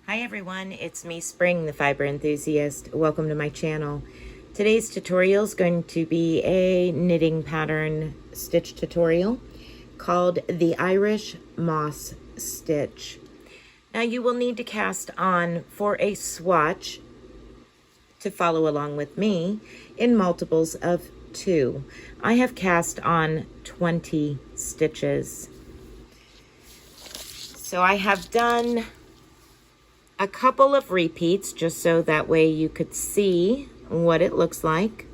Hi everyone, it's me Spring, the fiber enthusiast. Welcome to my channel. Today's tutorial is going to be a knitting pattern stitch tutorial called the Irish Moss Stitch. Now you will need to cast on for a swatch to follow along with me in multiples of 2. I have cast on 20 stitches. So I have done a couple of repeats just so that way you could see what it looks like.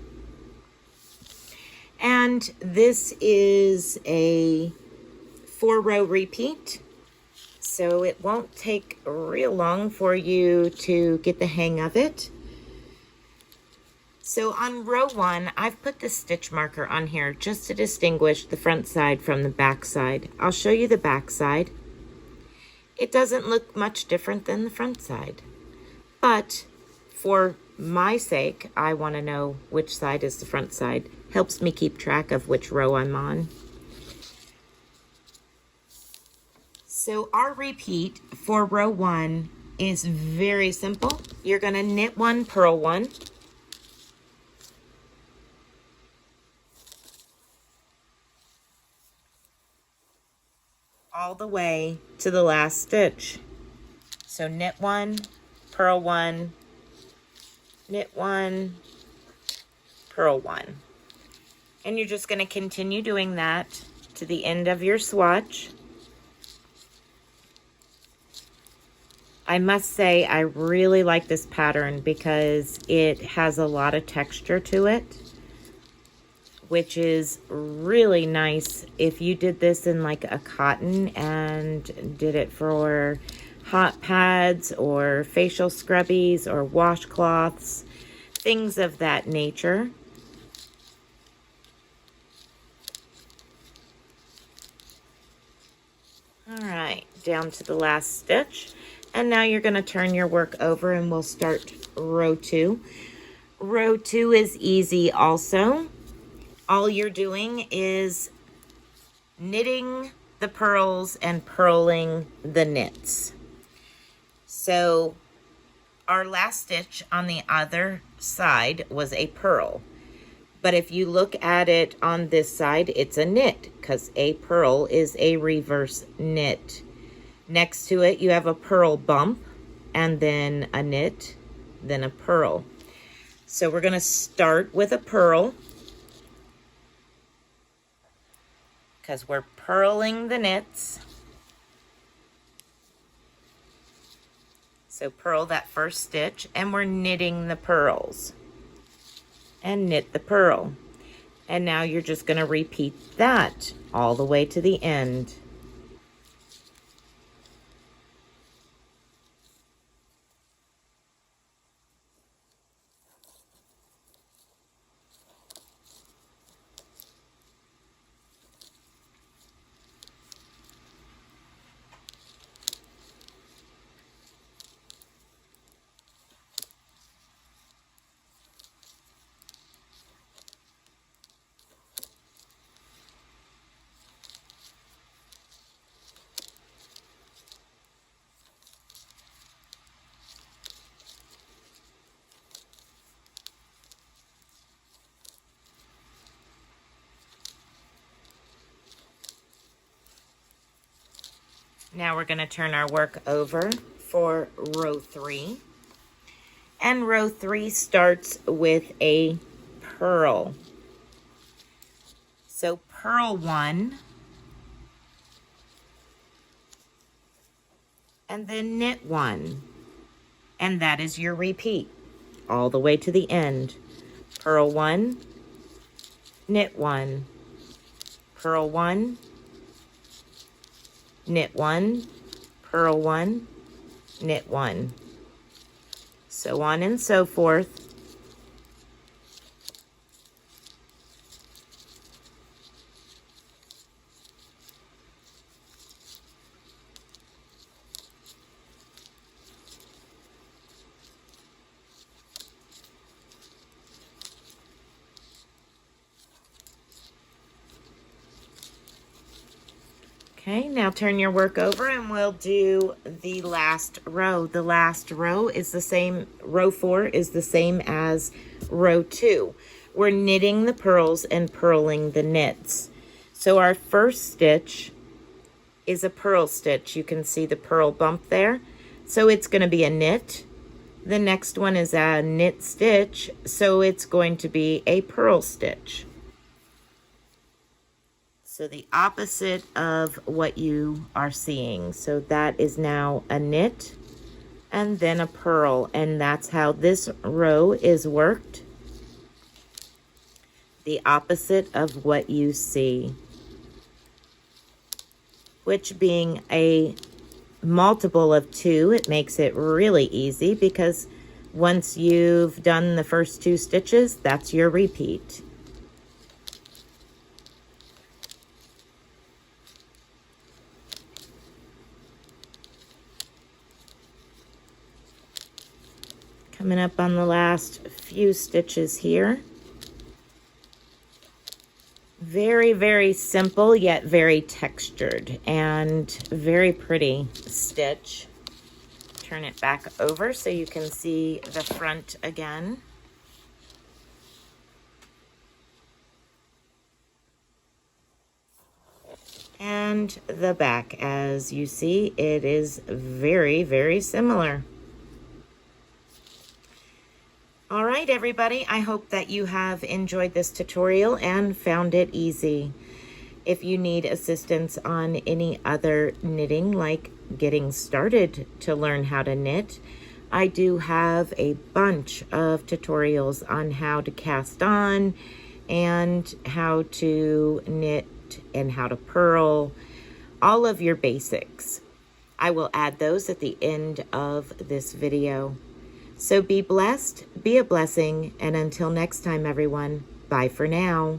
And this is a 4-row repeat, so it won't take real long for you to get the hang of it. So on row 1, I've put the stitch marker on here just to distinguish the front side from the back side. I'll show you the back side. It doesn't look much different than the front side, but for my sake, I want to know which side is the front side. Helps me keep track of which row I'm on. So our repeat for row 1 is very simple. You're going to knit 1, purl 1. All the way to the last stitch. So knit 1, purl 1, knit 1, purl 1. And you're just going to continue doing that to the end of your swatch. I must say I really like this pattern because it has a lot of texture to it, which is really nice if you did this in like a cotton and did it for hot pads or facial scrubbies or washcloths, things of that nature. All right, down to the last stitch. And now you're going to turn your work over and we'll start row 2. Row 2 is easy also. All you're doing is knitting the purls and purling the knits. So our last stitch on the other side was a purl. But if you look at it on this side, it's a knit because a purl is a reverse knit. Next to it, you have a purl bump and then a knit, then a purl. So we're going to start with a purl because we're purling the knits. So purl that first stitch and we're knitting the purls and knit the purl. And now you're just going to repeat that all the way to the end. Now we're going to turn our work over for row 3. And row 3 starts with a purl. So purl 1 and then knit 1. And that is your repeat all the way to the end. Purl 1, knit 1, purl 1, knit 1, purl 1, knit 1. So on and so forth. Okay, now turn your work over and we'll do the last row. The last row is the same, row 4 is the same as row 2. We're knitting the purls and purling the knits. So our first stitch is a purl stitch. You can see the purl bump there. So it's going to be a knit. The next one is a knit stitch, so it's going to be a purl stitch. So the opposite of what you are seeing. So that is now a knit and then a purl, and that's how this row is worked. The opposite of what you see, which being a multiple of 2, it makes it really easy because once you've done the first 2 stitches, that's your repeat. Coming up on the last few stitches here. Very, very simple, yet very textured and very pretty stitch. Turn it back over so you can see the front again. And the back, as you see, it is very, very similar. All right, everybody, I hope that you have enjoyed this tutorial and found it easy. If you need assistance on any other knitting, like getting started to learn how to knit, I do have a bunch of tutorials on how to cast on and how to knit and how to purl, all of your basics. I will add those at the end of this video. So be blessed, be a blessing, and until next time, everyone, bye for now.